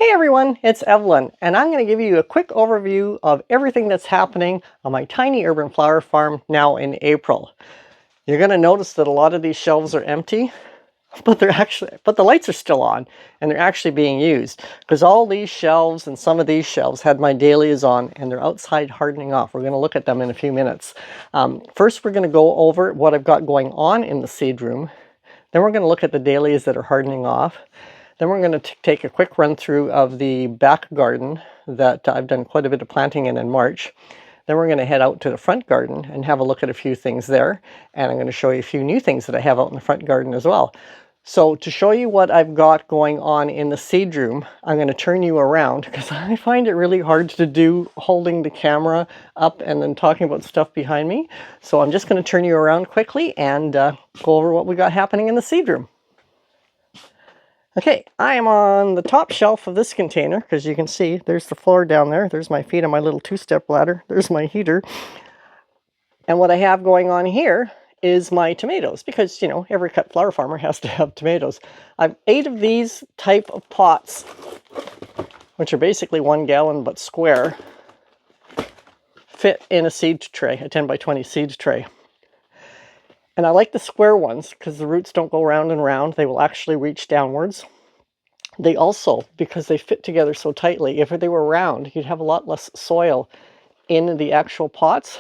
Hey everyone, it's Evelyn, and I'm going to give you a quick overview of everything that's happening on my tiny urban flower farm now in April. You're going to notice that a lot of these shelves are empty, but the lights are still on and they're actually being used because all these shelves and some of these shelves had my dahlias on and they're outside hardening off. We're going to look at them in a few minutes. First, we're going to go over what I've got going on in the seed room. Then we're going to look at the dahlias that are hardening off. Then we're going to take a quick run through of the back garden that I've done quite a bit of planting in March. Then we're going to head out to the front garden and have a look at a few things there. And I'm going to show you a few new things that I have out in the front garden as well. So to show you what I've got going on in the seed room, I'm going to turn you around because I find it really hard to do holding the camera up and then talking about stuff behind me. So I'm just going to turn you around quickly and go over what we got happening in the seed room. Okay, I am on the top shelf of this container because you can see there's the floor down there. There's my feet on my little two-step ladder. There's my heater. And what I have going on here is my tomatoes because, you know, every cut flower farmer has to have tomatoes. I've 8 of these type of pots, which are basically 1 gallon but square, fit in a seed tray, a 10 by 20 seed tray. And I like the square ones because the roots don't go round and round. They will actually reach downwards. They also, because they fit together so tightly, if they were round, you'd have a lot less soil in the actual pots.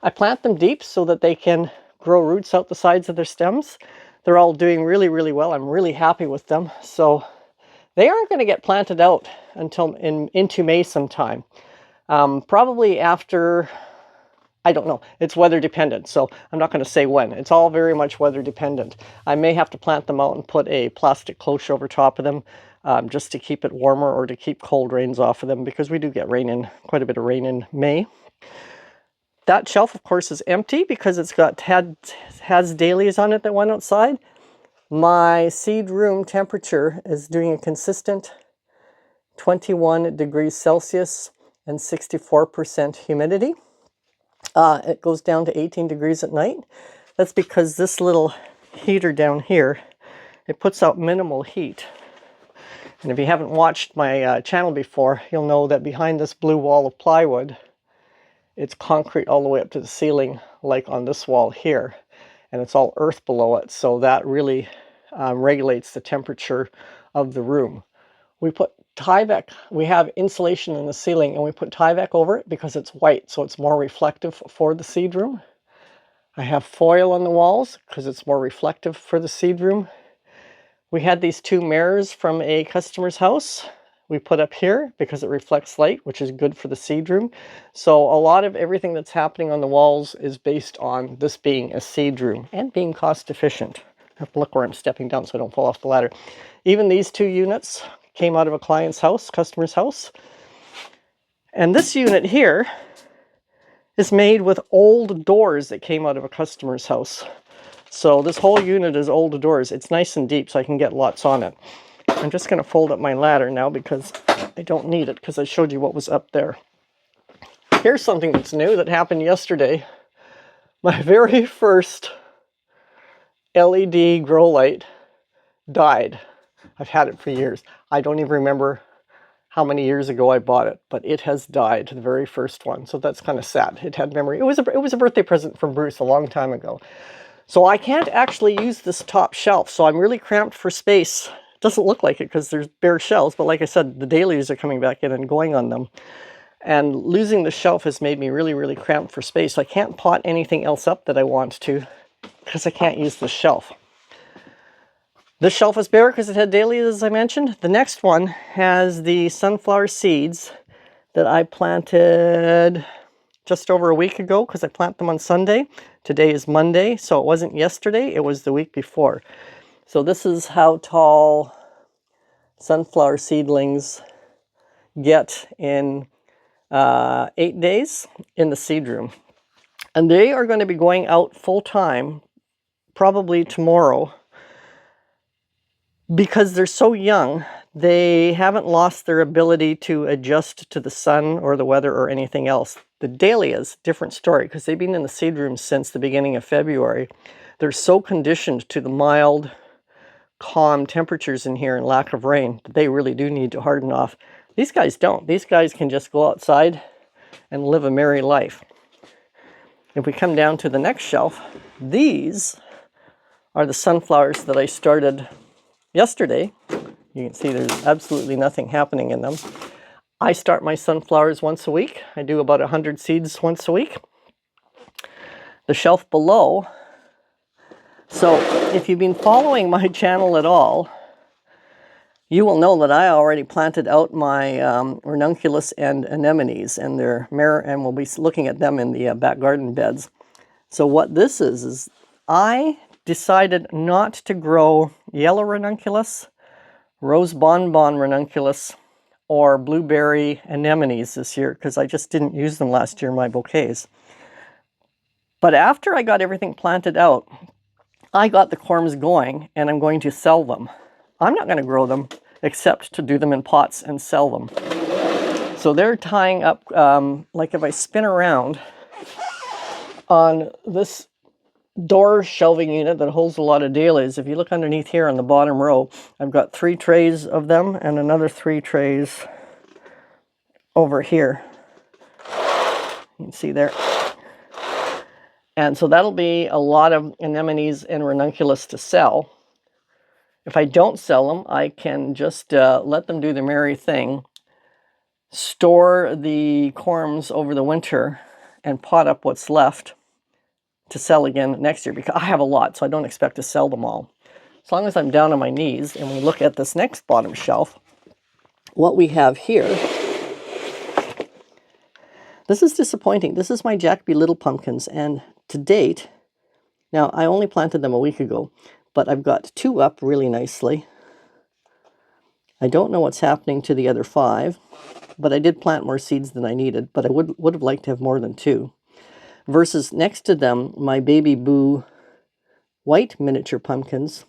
I plant them deep so that they can grow roots out the sides of their stems. They're all doing really, really well. I'm really happy with them. So they aren't going to get planted out until into May sometime. Probably after... I don't know. It's weather dependent, so I'm not going to say when. It's all very much weather dependent. I may have to plant them out and put a plastic cloche over top of them just to keep it warmer or to keep cold rains off of them because we do get quite a bit of rain in May. That shelf, of course, is empty because it's has dahlias on it that went outside. My seed room temperature is doing a consistent 21 degrees Celsius and 64% humidity. It goes down to 18 degrees at night. That's because this little heater down here, it puts out minimal heat. And if you haven't watched my channel before, you'll know that behind this blue wall of plywood, it's concrete all the way up to the ceiling, like on this wall here. And it's all earth below it, so that really regulates the temperature of the room. We put Tyvek, we have insulation in the ceiling and we put Tyvek over it because it's white, so it's more reflective for the seed room. I have foil on the walls because it's more reflective for the seed room. We had these 2 mirrors from a customer's house we put up here because it reflects light, which is good for the seed room. So a lot of everything that's happening on the walls is based on this being a seed room and being cost efficient. I have to look where I'm stepping down so I don't fall off the ladder. Even these 2 units came out of a client's house, customer's house. And this unit here is made with old doors that came out of a customer's house. So this whole unit is old doors. It's nice and deep so I can get lots on it. I'm just going to fold up my ladder now because I don't need it because I showed you what was up there. Here's something that's new that happened yesterday. My very first LED grow light died. I've had it for years. I don't even remember how many years ago I bought it, but it has died, the very first one. So that's kind of sad. It had memory. It was a birthday present from Bruce a long time ago. So I can't actually use this top shelf, so I'm really cramped for space. It doesn't look like it because there's bare shelves, but like I said, the dahlias are coming back in and going on them. And losing the shelf has made me really, really cramped for space. I can't pot anything else up that I want to because I can't use the shelf. This shelf is bare because it had dahlias, as I mentioned. The next one has the sunflower seeds that I planted just over a week ago because I plant them on Sunday. Today is Monday, so it wasn't yesterday, it was the week before. So this is how tall sunflower seedlings get in 8 days in the seed room. And they are going to be going out full time, probably tomorrow. Because they're so young, they haven't lost their ability to adjust to the sun or the weather or anything else. The dahlias, different story, because they've been in the seed room since the beginning of February. They're so conditioned to the mild, calm temperatures in here and lack of rain, they really do need to harden off. These guys don't. These guys can just go outside and live a merry life. If we come down to the next shelf, these are the sunflowers that I started yesterday. You can see there's absolutely nothing happening in them. I start my sunflowers once a week. I do about 100 seeds once a week. The shelf below, so if you've been following my channel at all, you will know that I already planted out my ranunculus and anemones, and we'll be looking at them in the back garden beds. So what this is I decided not to grow yellow ranunculus, rose bonbon ranunculus, or blueberry anemones this year because I just didn't use them last year in my bouquets. But after I got everything planted out, I got the corms going and I'm going to sell them. I'm not going to grow them except to do them in pots and sell them. So they're tying up, like if I spin around on this door shelving unit that holds a lot of dahlias, if you look underneath here on the bottom row, I've got 3 trays of them and another 3 trays over here. You can see there. And so that'll be a lot of anemones and ranunculus to sell. If I don't sell them, I can just let them do their merry thing, store the corms over the winter, and pot up what's left to sell again next year, because I have a lot, so I don't expect to sell them all. As long as I'm down on my knees and we look at this next bottom shelf, what we have here, this is disappointing. This is my Jacoby Little pumpkins, and to date, now I only planted them a week ago, but I've got 2 up really nicely. I don't know what's happening to the other 5, but I did plant more seeds than I needed, but I would have liked to have more than 2. Versus next to them, my Baby Boo white miniature pumpkins.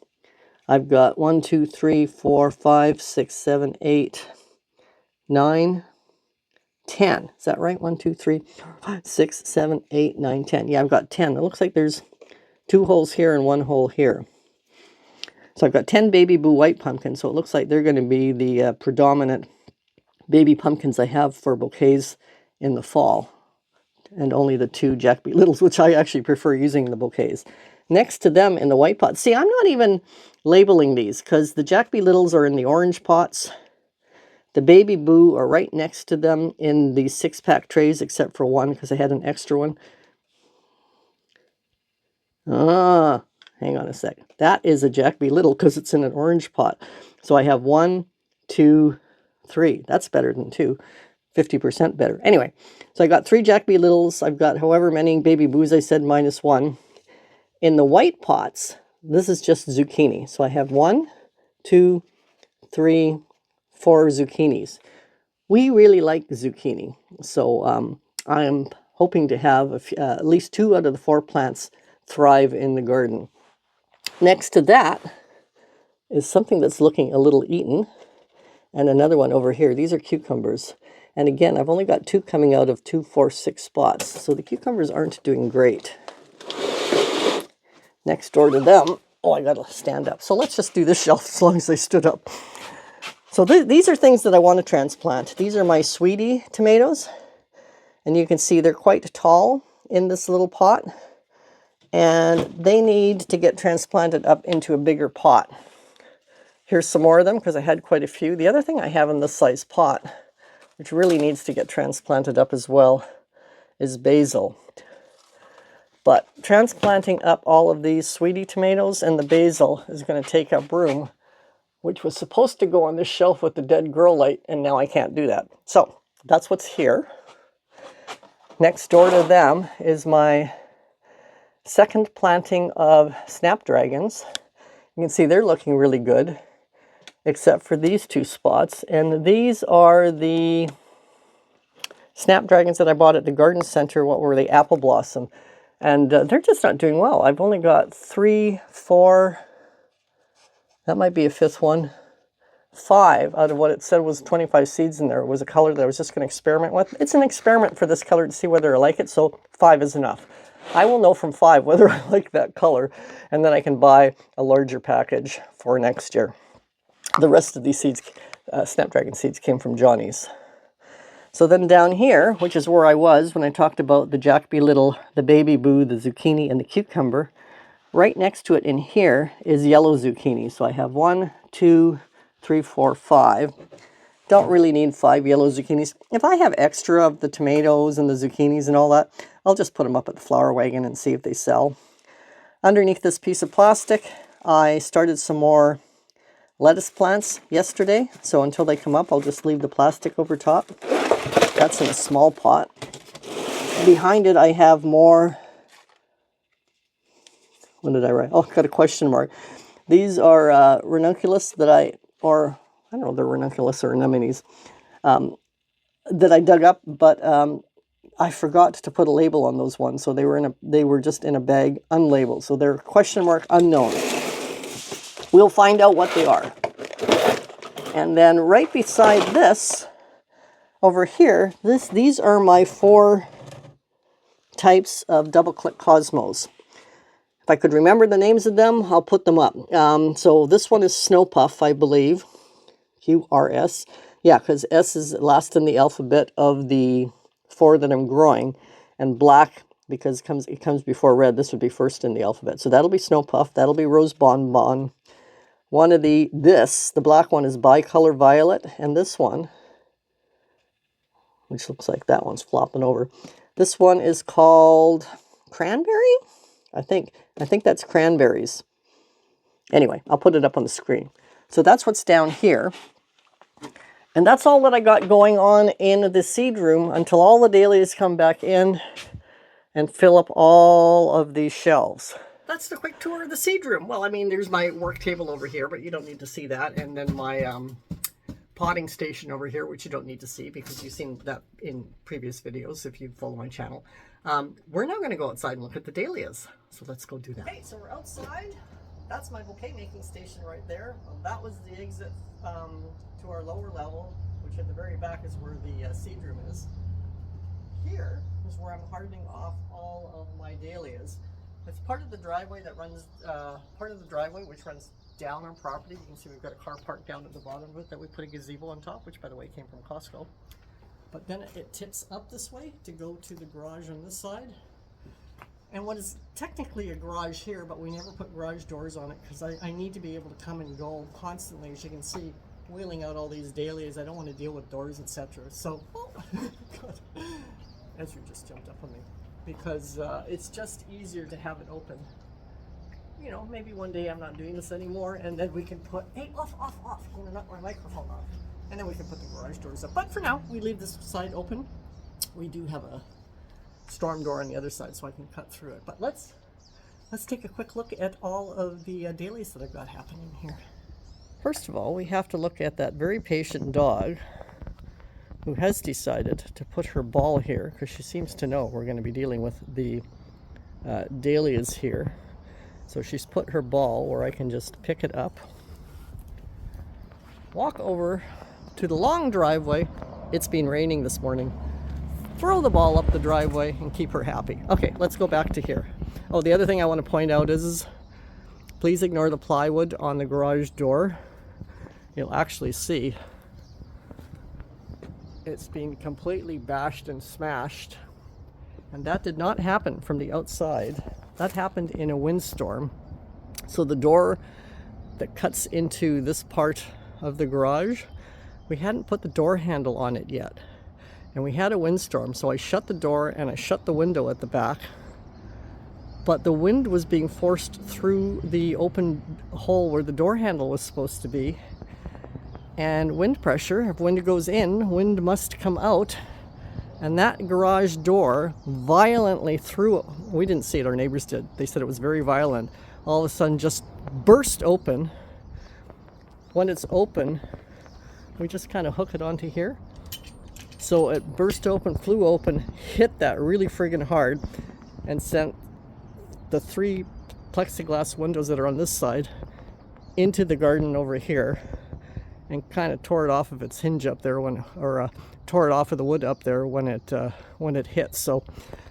I've got 1, 2, 3, 4, 5, 6, 7, 8, 9, 10. Is that right? 1, 2, 3, 4, 5, 6, 7, 8, 9, 10. Yeah, I've got 10. It looks like there's 2 holes here and 1 hole here. So I've got 10 Baby Boo white pumpkins, so it looks like they're going to be the predominant baby pumpkins I have for bouquets in the fall. And only the 2 Jacoby Littles, which I actually prefer using in the bouquets. Next to them in the white pots. See, I'm not even labeling these because the Jacoby Littles are in the orange pots. The Baby Boo are right next to them in the 6-pack trays, except for one because I had an extra one. Hang on a sec. That is a Jacoby Little because it's in an orange pot. So I have 1, 2, 3. That's better than 2. 50% better. Anyway, so I got 3 Jacoby Littles. I've got however many Baby Boos I said minus 1. In the white pots, this is just zucchini. So I have 1, 2, 3, 4 zucchinis. We really like zucchini. So I'm hoping to have at least 2 out of the 4 plants thrive in the garden. Next to that is something that's looking a little eaten. And another one over here. These are cucumbers. And again, I've only got 2 coming out of 2, 4, 6 spots. So the cucumbers aren't doing great. Next door to them, oh, I gotta stand up. So let's just do this shelf as long as they stood up. So these are things that I want to transplant. These are my sweetie tomatoes. And you can see they're quite tall in this little pot. And they need to get transplanted up into a bigger pot. Here's some more of them because I had quite a few. The other thing I have in this size pot, which really needs to get transplanted up as well, is basil. But transplanting up all of these sweetie tomatoes and the basil is going to take up room, which was supposed to go on this shelf with the dead grow light, and now I can't do that. So that's what's here. Next door to them is my second planting of snapdragons. You can see they're looking really good, except for these 2 spots. And these are the snapdragons that I bought at the garden center. What were they? Apple blossom. And they're just not doing well. I've only got 3, 4, that might be a 5th one, 5 out of what it said was 25 seeds in there. It was a color that I was just going to experiment with. It's an experiment for this color to see whether I like it, so 5 is enough. I will know from 5 whether I like that color, and then I can buy a larger package for next year. The rest of these seeds, Snapdragon seeds, came from Johnny's. So then down here, which is where I was when I talked about the Jacoby Little, the baby boo, the zucchini, and the cucumber, right next to it in here is yellow zucchini. So I have 1, 2, 3, 4, 5. Don't really need 5 yellow zucchinis. If I have extra of the tomatoes and the zucchinis and all that, I'll just put them up at the flower wagon and see if they sell. Underneath this piece of plastic, I started some more lettuce plants yesterday. So until they come up, I'll just leave the plastic over top. That's in a small pot. Behind it, I have more. What did I write? Oh, got a question mark. These are ranunculus that I don't know, they're ranunculus or anemones that I dug up, but I forgot to put a label on those ones, so they were just in a bag, unlabeled. So they're question mark unknown. We'll find out what they are. And then right beside this, over here, these are my 4 types of double-click cosmos. If I could remember the names of them, I'll put them up. So this one is Snow Puff, I believe. QRS. Yeah, because S is last in the alphabet of the 4 that I'm growing. And black, because it comes before red, this would be first in the alphabet. So that'll be Snow Puff. That'll be Rose Bonbon. One of the black one is Bicolor Violet. And this one, which looks like that one's flopping over. This one is called Cranberry? I think that's cranberries. Anyway, I'll put it up on the screen. So that's what's down here. And that's all that I got going on in the seed room until all the dahlias come back in and fill up all of these shelves. That's the quick tour of the seed room. Well, I mean, there's my work table over here, but you don't need to see that. And then my potting station over here, which you don't need to see because you've seen that in previous videos if you follow my channel. We're now going to go outside and look at the dahlias. So let's go do that. Okay, so we're outside. That's my bouquet making station right there. That was the exit to our lower level, which at the very back is where the seed room is. Here is where I'm hardening off all of my dahlias. It's part of the driveway that runs, which runs down our property. You can see we've got a car parked down at the bottom of it that we put a gazebo on top, which by the way came from Costco. But then it tips up this way to go to the garage on this side. And what is technically a garage here, but we never put garage doors on it because I need to be able to come and go constantly. As you can see, wheeling out all these dahlias, I don't want to deal with doors, etc. So, oh, God, Ezra just jumped up on me. Because it's just easier to have it open. You know, maybe one day I'm not doing this anymore, and then we can put, hey, off, I'm gonna knock my microphone off. And then we can put the garage doors up. But for now, we leave this side open. We do have a storm door on the other side, so I can cut through it. But let's take a quick look at all of the dahlias that I've got happening here. First of all, we have to look at that very patient dog who has decided to put her ball here because she seems to know we're going to be dealing with the dahlias here. So she's put her ball where I can just pick it up, walk over to the long driveway. It's been raining this morning. Throw the ball up the driveway and keep her happy. Okay, let's go back to here. Oh, the other thing I want to point out is please ignore the plywood on the garage door. You'll actually see it's been completely bashed and smashed, and that did not happen from the outside. That happened in a windstorm. So the door that cuts into this part of the garage, we hadn't put the door handle on it yet, and we had a windstorm, so I shut the door and I shut the window at the back, but the wind was being forced through the open hole where the door handle was supposed to be. And wind pressure, if wind goes in, wind must come out. And that garage door violently threw, we didn't see it, our neighbors did. They said it was very violent. All of a sudden just burst open. When it's open, we just kind of hook it onto here. So it burst open, flew open, hit that really friggin' hard, and sent the 3 plexiglass windows that are on this side into the garden over here. And kind of tore it off of its hinge up there tore it off of the wood up there when it hit. So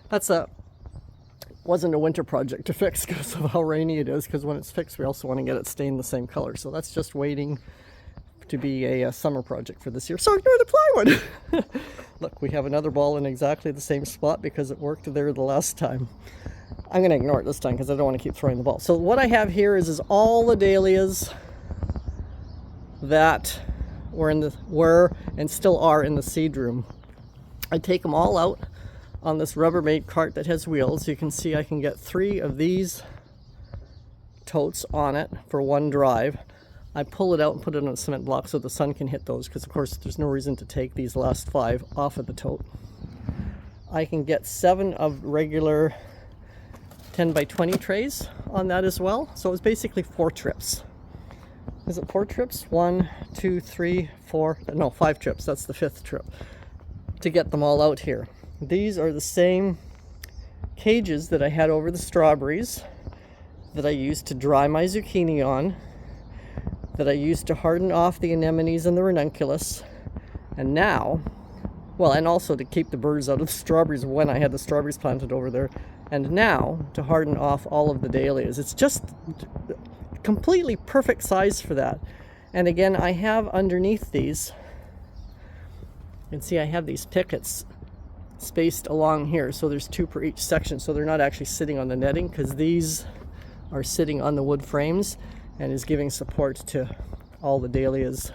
that's a wasn't a winter project to fix because of how rainy it is, because when it's fixed we also want to get it stained the same color. So that's just waiting to be a summer project for this year. So ignore the plywood. Look, we have another ball in exactly the same spot because it worked there the last time. I'm going to ignore it this time because I don't want to keep throwing the ball. So what I have here is all the dahlias that were and still are in the seed room. I take them all out on this Rubbermaid cart that has wheels. You can see I can get 3 of these totes on it for one drive. I pull it out and put it on a cement block so the sun can hit those, because of course there's no reason to take these last 5 off of the tote. I can get 7 of regular 10 by 20 trays on that as well. So it's basically 4 trips. Is it 4 trips? 1, 2, 3, 4, no, 5 trips. That's the 5th trip to get them all out here. These are the same cages that I had over the strawberries that I used to dry my zucchini on, that I used to harden off the anemones and the ranunculus, and now, well, and also to keep the birds out of the strawberries when I had the strawberries planted over there, and now to harden off all of the dahlias. It's just completely perfect size for that. And again, I have underneath these, you can see I have these pickets spaced along here, so there's 2 per each section, so they're not actually sitting on the netting, because these are sitting on the wood frames and is giving support to all the dahlias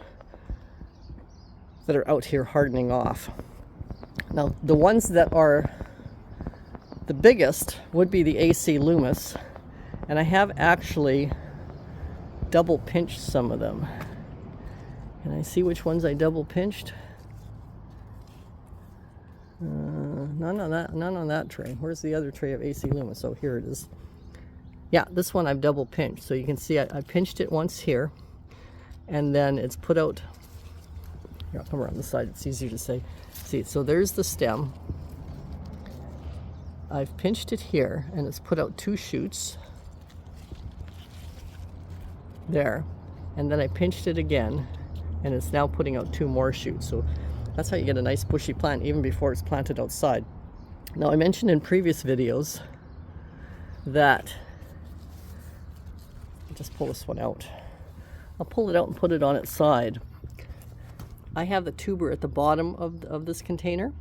that are out here hardening off. Now, the ones that are the biggest would be the AC Loomis, and I have actually double pinched some of them. Can I see which ones I double pinched? None on that tray. Where's the other tray of AC Loomis? Oh, here it is. Yeah, this one I've double pinched. So you can see I pinched it once here, and then it's put out. Here, I'll come around the side. It's easier to say. See, so there's the stem. I've pinched it here, and it's put out 2 shoots. There. And then I pinched it again, and it's now putting out 2 more shoots. So that's how you get a nice bushy plant even before it's planted outside. Now, I mentioned in previous videos that, I'll just pull this one out. I'll pull it out and put it on its side. I have the tuber at the bottom of this container,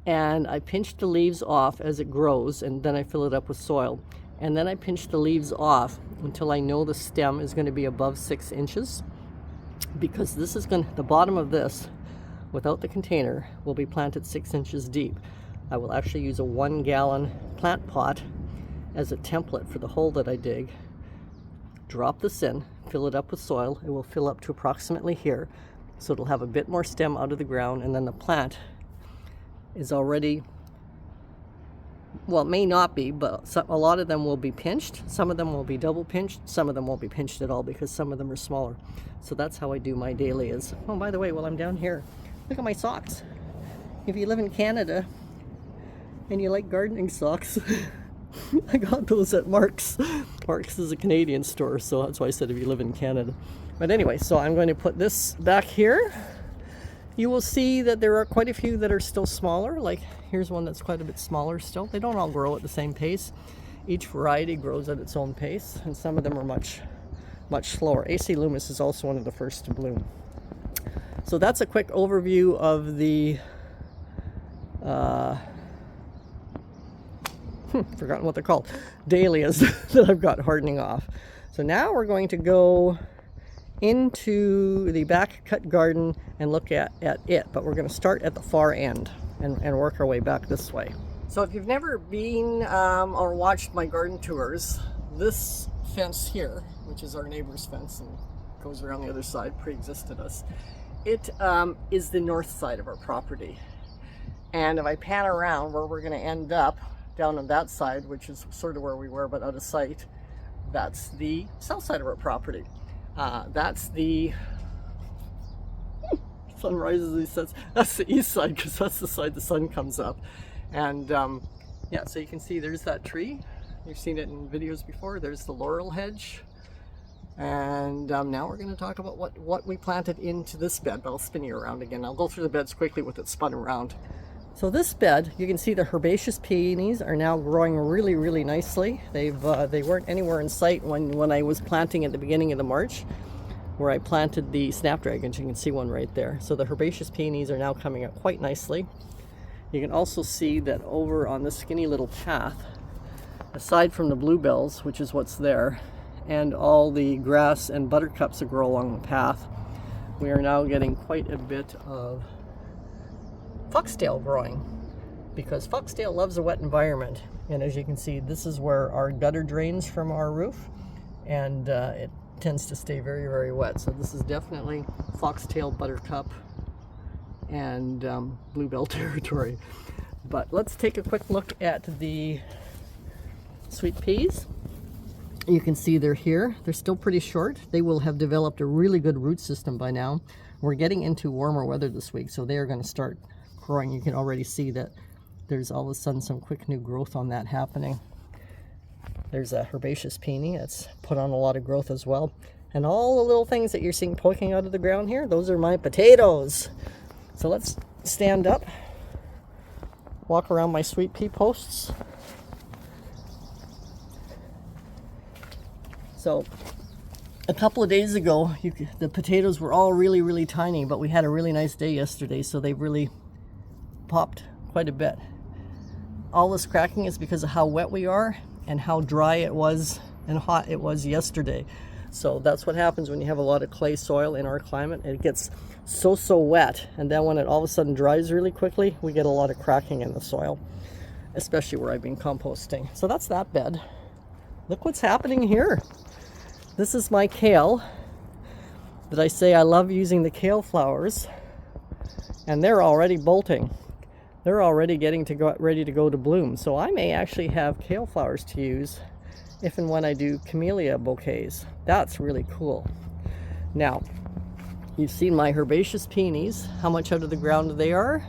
and I pinch the leaves off as it grows, and then I fill it up with soil. And then I pinch the leaves off until I know the stem is going to be above 6 inches, because this is going to, the bottom of this, without the container, will be planted 6 inches deep. I will actually use a 1-gallon plant pot as a template for the hole that I dig. Drop this in, fill it up with soil. It will fill up to approximately here, so it'll have a bit more stem out of the ground, and then the plant is already, well, it may not be, but a lot of them will be pinched. Some of them will be double pinched. Some of them won't be pinched at all because some of them are smaller. So that's how I do my dahlias. Oh, by the way, while I'm down here, look at my socks. If you live in Canada and you like gardening socks, I got those at Mark's. Mark's is a Canadian store, so that's why I said if you live in Canada. But anyway, so I'm going to put this back here. You will see that there are quite a few that are still smaller. Like here's one that's quite a bit smaller still. They don't all grow at the same pace. Each variety grows at its own pace, and some of them are much slower. AC Loomis is also one of the first to bloom. So that's a quick overview of the forgotten what they're called, dahlias that I've got hardening off. So now we're going to go into the back cut garden and look at it, but we're going to start at the far end and work our way back this way. So if you've never been or watched my garden tours, this fence here, which is our neighbor's fence and goes around the other side, pre-existed us, it is the north side of our property. And if I pan around, where we're going to end up down on that side, which is sort of where we were but out of sight, that's the south side of our property. That's the sun rises and sets. That's the east side, because that's the side the sun comes up. And yeah, so you can see there's that tree. You've seen it in videos before. There's the laurel hedge. And now we're going to talk about what we planted into this bed, but I'll spin you around again. I'll go through the beds quickly with it spun around. So this bed, you can see the herbaceous peonies are now growing really, really nicely. They weren't anywhere in sight when I was planting at the beginning of the March, where I planted the snapdragons. You can see one right there. So the herbaceous peonies are now coming up quite nicely. You can also see that over on this skinny little path, aside from the bluebells, which is what's there, and all the grass and buttercups that grow along the path, we are now getting quite a bit of foxtail growing, because foxtail loves a wet environment. And as you can see, this is where our gutter drains from our roof, and it tends to stay very, very wet. So this is definitely foxtail, buttercup, and bluebell territory. But let's take a quick look at the sweet peas. You can see they're here. They're still pretty short. They will have developed a really good root system by now. We're getting into warmer weather this week, so they are going to start growing. You can already see that there's all of a sudden some quick new growth on that happening. There's a herbaceous peony that's put on a lot of growth as well. And all the little things that you're seeing poking out of the ground here, those are my potatoes. So let's stand up, walk around my sweet pea posts. So a couple of days ago, the potatoes were all really, really tiny, but we had a really nice day yesterday, so they've really popped quite a bit. All this cracking is because of how wet we are and how dry it was and hot it was yesterday. So that's what happens when you have a lot of clay soil in our climate. It gets so wet, and then when it all of a sudden dries really quickly, we get a lot of cracking in the soil, especially where I've been composting. So that's that bed. Look what's happening here. This is my kale that I say I love using the kale flowers, and they're already bolting. They're already ready to go to bloom. So I may actually have kale flowers to use if and when I do camellia bouquets. That's really cool. Now, you've seen my herbaceous peonies, how much out of the ground they are.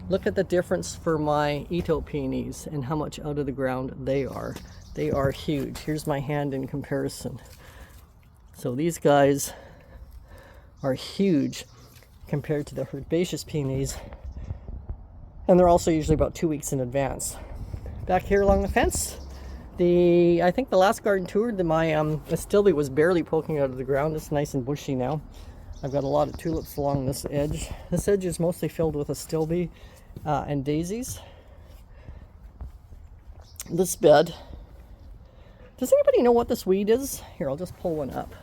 Look at the difference for my Itoh peonies and how much out of the ground they are. They are huge. Here's my hand in comparison. So these guys are huge compared to the herbaceous peonies, and they're also usually about 2 weeks in advance. Back here along the fence, I think the last garden tour, my astilbe was barely poking out of the ground. It's nice and bushy now. I've got a lot of tulips along this edge. This edge is mostly filled with astilbe and daisies. This bed, does anybody know what this weed is? Here, I'll just pull one up.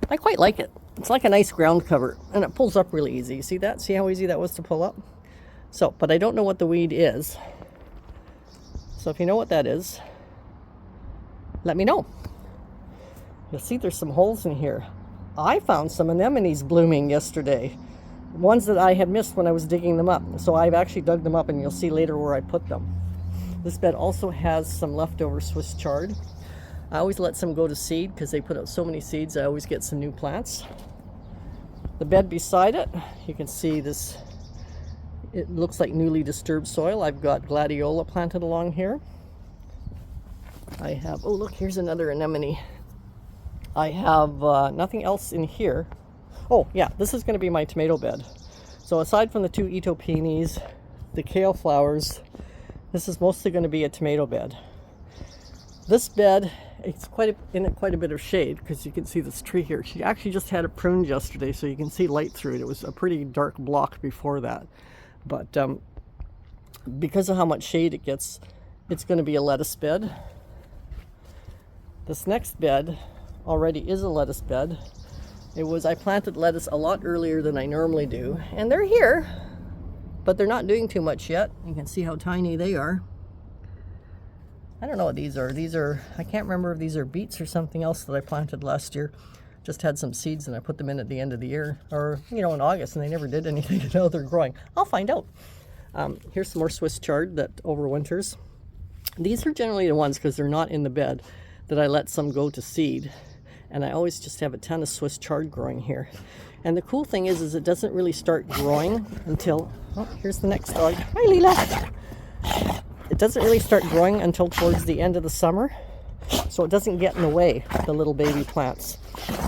I quite like it. It's like a nice ground cover, and it pulls up really easy. You see that? See how easy that was to pull up? So, but I don't know what the weed is. So if you know what that is, let me know. You'll see there's some holes in here. I found some anemones blooming yesterday. Ones that I had missed when I was digging them up. So I've actually dug them up, and you'll see later where I put them. This bed also has some leftover Swiss chard. I always let some go to seed because they put out so many seeds. I always get some new plants. The bed beside it, you can see this, it looks like newly disturbed soil. I've got gladiola planted along here. I have, oh look, here's another anemone. I have nothing else in here. Oh yeah, this is going to be my tomato bed. So aside from the 2 Itoh peonies, the kale flowers, this is mostly going to be a tomato bed. This bed, it's quite a bit of shade because you can see this tree here. She actually just had it pruned yesterday, so you can see light through it. It was a pretty dark block before that. But because of how much shade it gets, it's going to be a lettuce bed. This next bed already is a lettuce bed. I planted lettuce a lot earlier than I normally do, and they're here, but they're not doing too much yet. You can see how tiny they are. I don't know what these are. I can't remember if these are beets or something else that I planted last year. Just had some seeds and I put them in at the end of the year, or in August, and they never did anything. Now they're growing. I'll find out. Here's some more Swiss chard that overwinters. These are generally the ones, because they're not in the bed, that I let some go to seed. And I always just have a ton of Swiss chard growing here. And the cool thing is it doesn't really start growing until, oh, here's the next dog. Hi, Leela. It doesn't really start growing until towards the end of the summer. so it doesn't get in the way of the little baby plants.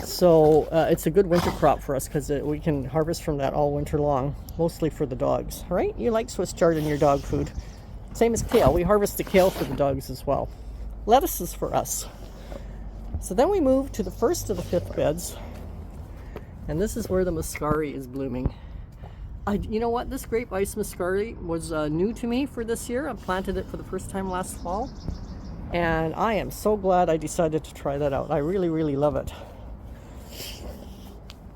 So it's a good winter crop for us because we can harvest from that all winter long, mostly for the dogs. Right? You like Swiss chard in your dog food. Same as kale. We harvest the kale for the dogs as well. Lettuce is for us. So then we move to the first of the 5th beds, and this is where the muscari is blooming. You know what? This grape ice muscari was new to me for this year. I planted it for the first time last fall, and I am so glad I decided to try that out. I really, really love it.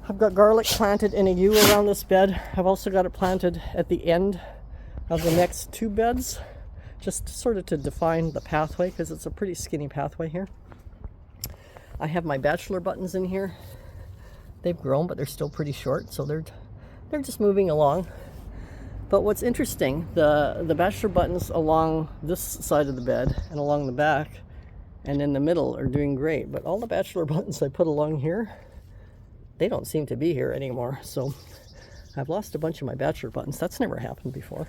I've got garlic planted in a U around this bed. I've also got it planted at the end of the next 2 beds, just sort of to define the pathway, because it's a pretty skinny pathway here. I have my bachelor buttons in here. They've grown, but they're still pretty short, so they're just moving along. But what's interesting, the bachelor buttons along this side of the bed and along the back and in the middle are doing great, but all the bachelor buttons I put along here, they don't seem to be here anymore. So I've lost a bunch of my bachelor buttons. That's never happened before.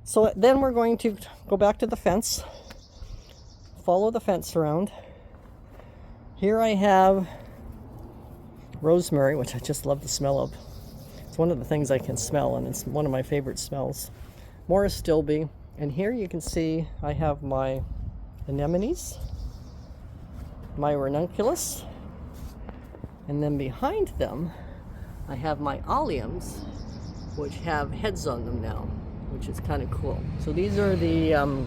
So then we're going to go back to the fence, follow the fence around. Here I have rosemary, which I just love the smell of. It's one of the things I can smell, and it's one of my favorite smells. Morris Stilby, and here you can see I have my anemones, my ranunculus, and then behind them I have my alliums, which have heads on them now, which is kind of cool. So these are the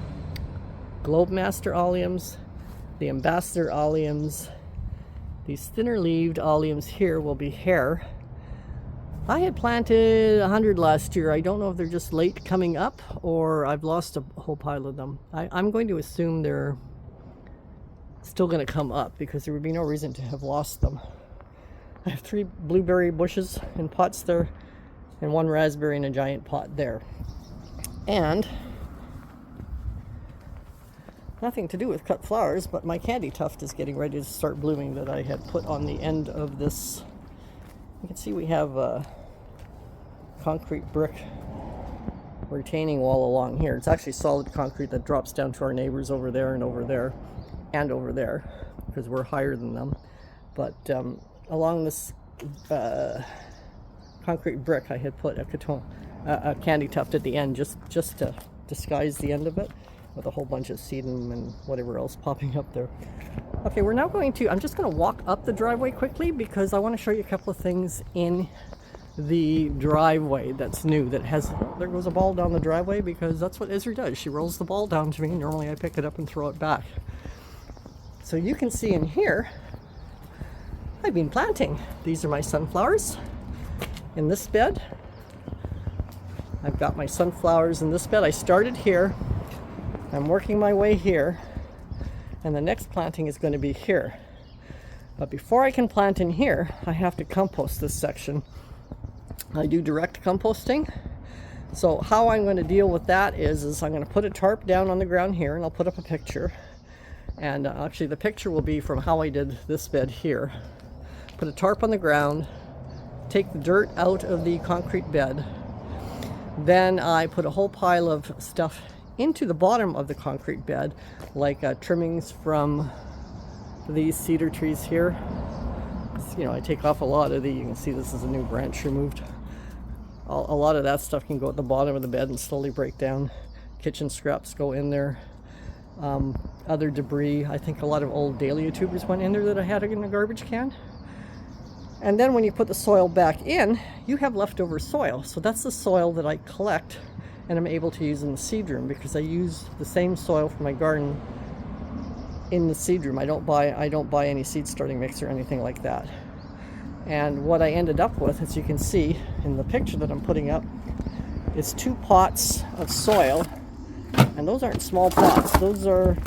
Globe Master alliums, the Ambassador alliums. These thinner leaved alliums here will be hair. I had planted 100 last year. I don't know if they're just late coming up or I've lost a whole pile of them. I'm going to assume they're still going to come up because there would be no reason to have lost them. I have 3 blueberry bushes in pots there and 1 raspberry in a giant pot there. And nothing to do with cut flowers, but my candy tuft is getting ready to start blooming that I had put on the end of this. You can see we have a concrete brick retaining wall along here. It's actually solid concrete that drops down to our neighbors over there and over there and over there because we're higher than them. But along this concrete brick I had put a candy tuft at the end just to disguise the end of it, with a whole bunch of sedum and whatever else popping up there. Okay, we're now I'm just going to walk up the driveway quickly because I want to show you a couple of things in the driveway that's new. There goes a ball down the driveway because that's what Izzy does. She rolls the ball down to me. Normally I pick it up and throw it back. So you can see in here, I've been planting. These are my sunflowers in this bed. I've got my sunflowers in this bed. I started here. I'm working my way here, and the next planting is going to be here. But before I can plant in here, I have to compost this section. I do direct composting. So how I'm going to deal with that is I'm going to put a tarp down on the ground here, and I'll put up a picture. And actually the picture will be from how I did this bed here. Put a tarp on the ground, take the dirt out of the concrete bed. Then I put a whole pile of stuff into the bottom of the concrete bed, like trimmings from these cedar trees here. I take off a lot of you can see this is a new branch removed. A lot of that stuff can go at the bottom of the bed and slowly break down. Kitchen scraps go in there. Other debris, I think a lot of old dahlia tubers went in there that I had in a garbage can. And then when you put the soil back in, you have leftover soil. So that's the soil that I collect and I'm able to use in the seed room, because I use the same soil for my garden in the seed room. I don't buy any seed starting mix or anything like that. And what I ended up with, as you can see in the picture that I'm putting up, is 2 pots of soil. And those aren't small pots. Those are,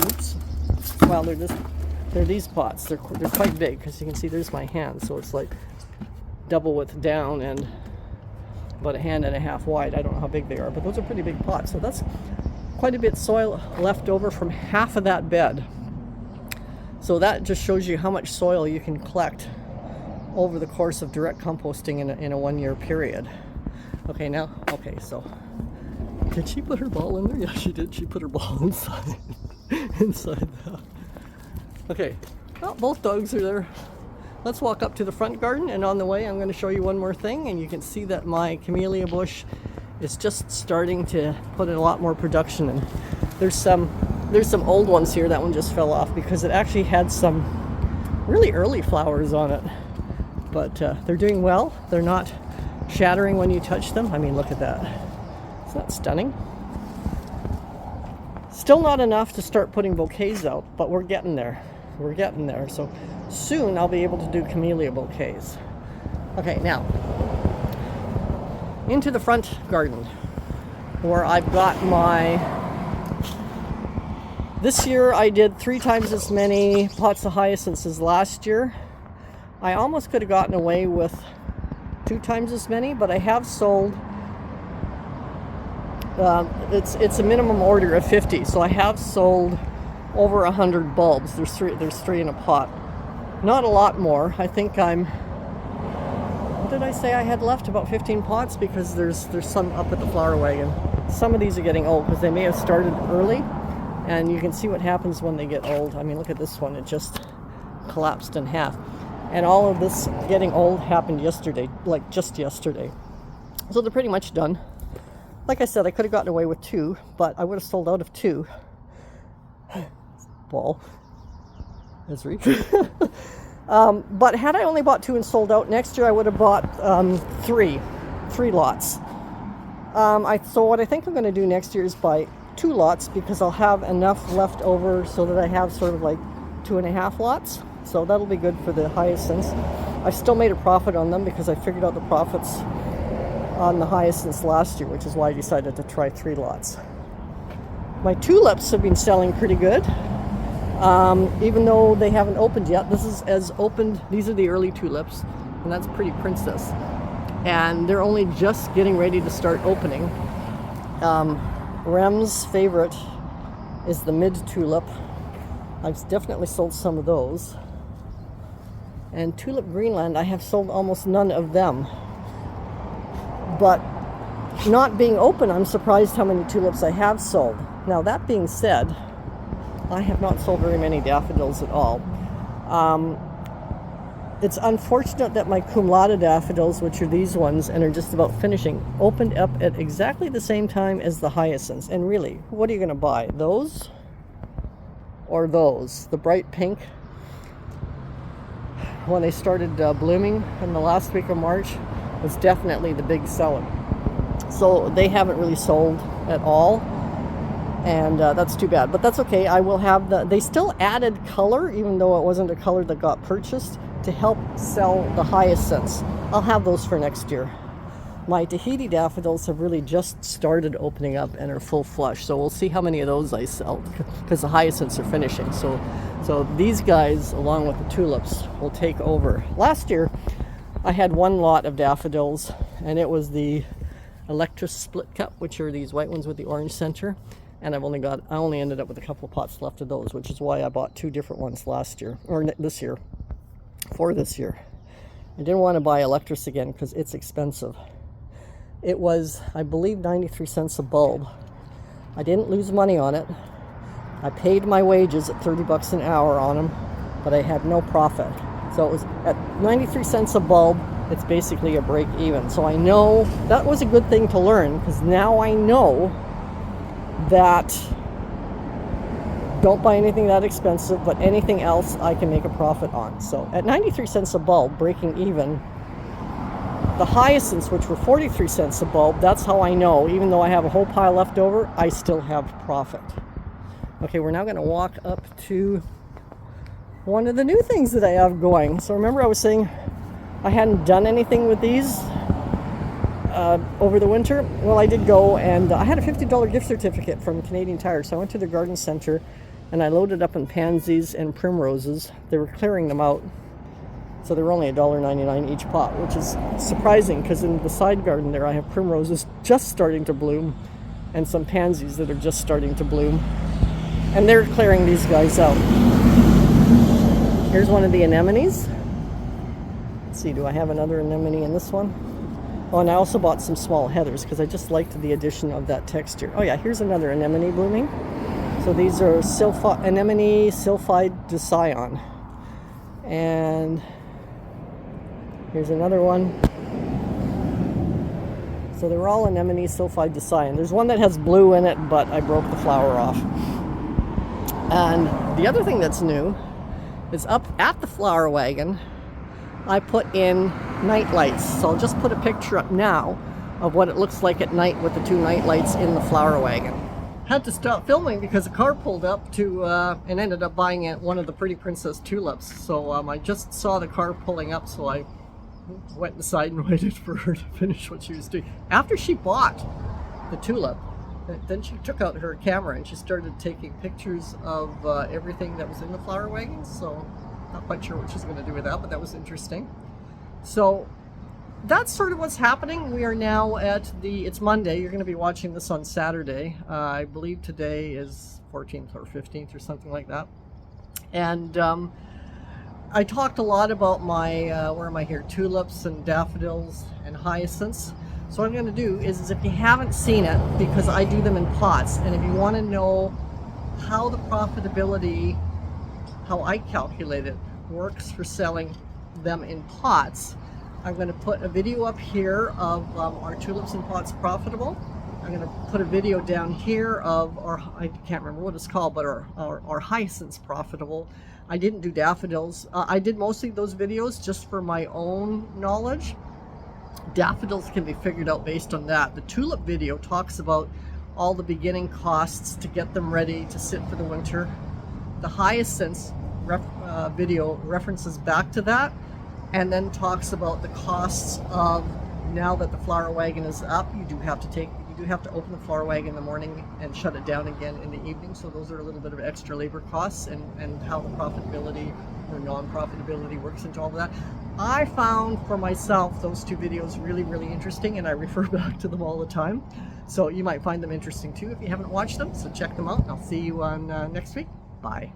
well, they're these pots. They're quite big, because you can see there's my hand. So it's like double width down and about 1.5 hands wide. I don't know how big they are, but those are pretty big pots. So that's quite a bit of soil left over from half of that bed. So that just shows you how much soil you can collect over the course of direct composting in a 1-year period. Okay, so did she put her ball in there? Yeah, she did. She put her ball inside that. Okay, well, both dogs are there. Let's walk up to the front garden, and on the way I'm going to show you one more thing, and you can see that my camellia bush is just starting to put in a lot more production. And there's some old ones here. That one just fell off because it actually had some really early flowers on it. But they're doing well. They're not shattering when you touch them. I mean, look at that. Isn't that stunning? Still not enough to start putting bouquets out, but we're getting there. We're getting there. So soon I'll be able to do camellia bouquets. Okay, now into the front garden where I've got my... This year I did 3 times as many pots of hyacinths as last year. I almost could have gotten away with 2 times as many, but I have sold... it's a minimum order of 50, so I have sold over 100 bulbs. There's three in a pot. Not a lot more. I think I'm... What did I say I had left? About 15 pots, because there's some up at the flower wagon. Some of these are getting old because they may have started early, and you can see what happens when they get old. I mean, look at this one. It just collapsed in half. And all of this getting old happened yesterday, like just yesterday. So they're pretty much done. Like I said, I could have gotten away with 2, but I would have sold out of 2. Ball. Misery. But had I only bought 2 and sold out, next year I would have bought 3 lots. So what I think I'm going to do next year is buy 2 lots, because I'll have enough left over so that I have sort of like 2.5 lots. So that'll be good for the hyacinths. I still made a profit on them because I figured out the profits on the hyacinths last year, which is why I decided to try 3 lots. My tulips have been selling pretty good. Even though they haven't opened yet. This is as opened. These are the early tulips, and that's Pretty Princess. And they're only just getting ready to start opening. Rem's favorite is the mid tulip. I've definitely sold some of those. And Tulip Greenland, I have sold almost none of them. But not being open, I'm surprised how many tulips I have sold. Now, that being said, I have not sold very many daffodils at all. It's unfortunate that my cum laude daffodils, which are these ones and are just about finishing, opened up at exactly the same time as the hyacinths. And really, what are you going to buy? Those or those? The bright pink, when they started blooming in the last week of March, was definitely the big seller. So they haven't really sold at all. And that's too bad, but that's okay. I will have they still added color, even though it wasn't a color that got purchased, to help sell the hyacinths. I'll have those for next year. My Tahiti daffodils have really just started opening up and are full flush, so we'll see how many of those I sell, because the hyacinths are finishing. So these guys, along with the tulips, will take over. Last year, I had 1 lot of daffodils, and it was the Electra Split Cup, which are these white ones with the orange center. And I only ended up with a couple of pots left of those, which is why I bought 2 different ones last year, or this year, for this year. I didn't want to buy Electris again because it's expensive. It was, I believe, 93 cents a bulb. I didn't lose money on it. I paid my wages at 30 bucks an hour on them, but I had no profit. So it was at 93 cents a bulb. It's basically a break even. So I know that was a good thing to learn, because now I know that don't buy anything that expensive, but anything else I can make a profit on. So at 93 cents a bulb, breaking even. The hyacinths, which were 43 cents a bulb, that's how I know, even though I have a whole pile left over, I still have profit. Okay, we're now going to walk up to one of the new things that I have going. So remember I was saying I hadn't done anything with these over the winter. Well, I did go, and I had a $50 gift certificate from Canadian Tire, so I went to their garden center and I loaded up on pansies and primroses. They were clearing them out, so they were only $1.99 each pot, which is surprising, because in the side garden there I have primroses just starting to bloom and some pansies that are just starting to bloom, and they're clearing these guys out. Here's one of the anemones. Let's see, do I have another anemone in this one? Oh, and I also bought some small heathers because I just liked the addition of that texture. Oh yeah, here's another anemone blooming. So So these are anemone sulfide dicyon. And here's another one. So they're all anemone sulfide dicyon. There's one that has blue in it, but I broke the flower off. And the other thing that's new is up at the flower wagon, I put in night lights. So I'll just put a picture up now of what it looks like at night with the 2 night lights in the flower wagon. Had to stop filming because a car pulled up to and ended up buying one of the Pretty Princess tulips. So I just saw the car pulling up, so I went inside and waited for her to finish what she was doing. After she bought the tulip, then she took out her camera and she started taking pictures of everything that was in the flower wagon. So not quite sure what she's going to do with that, but that was interesting. So that's sort of what's happening. We are now at it's Monday. You're going to be watching this on Saturday. I believe today is 14th or 15th or something like that. And I talked a lot about my, where am I here, tulips and daffodils and hyacinths. So what I'm going to do is if you haven't seen it, because I do them in pots, and if you want to know how the profitability, how I calculate it, works for selling them in pots, I'm going to put a video up here of our tulips in pots profitable. I'm going to put a video down here of our, I can't remember what it's called, but our hyacinths profitable. I didn't do daffodils. I did mostly those videos just for my own knowledge. Daffodils can be figured out based on that. The tulip video talks about all the beginning costs to get them ready to sit for the winter. The hyacinths video references back to that, and then talks about the costs of, now that the flower wagon is up, you do have to open the flower wagon in the morning and shut it down again in the evening. So those are a little bit of extra labor costs, and how the profitability or non-profitability works into all of that. I found for myself those 2 videos really, really interesting, and I refer back to them all the time. So you might find them interesting too if you haven't watched them. So check them out, and I'll see you on next week. Bye.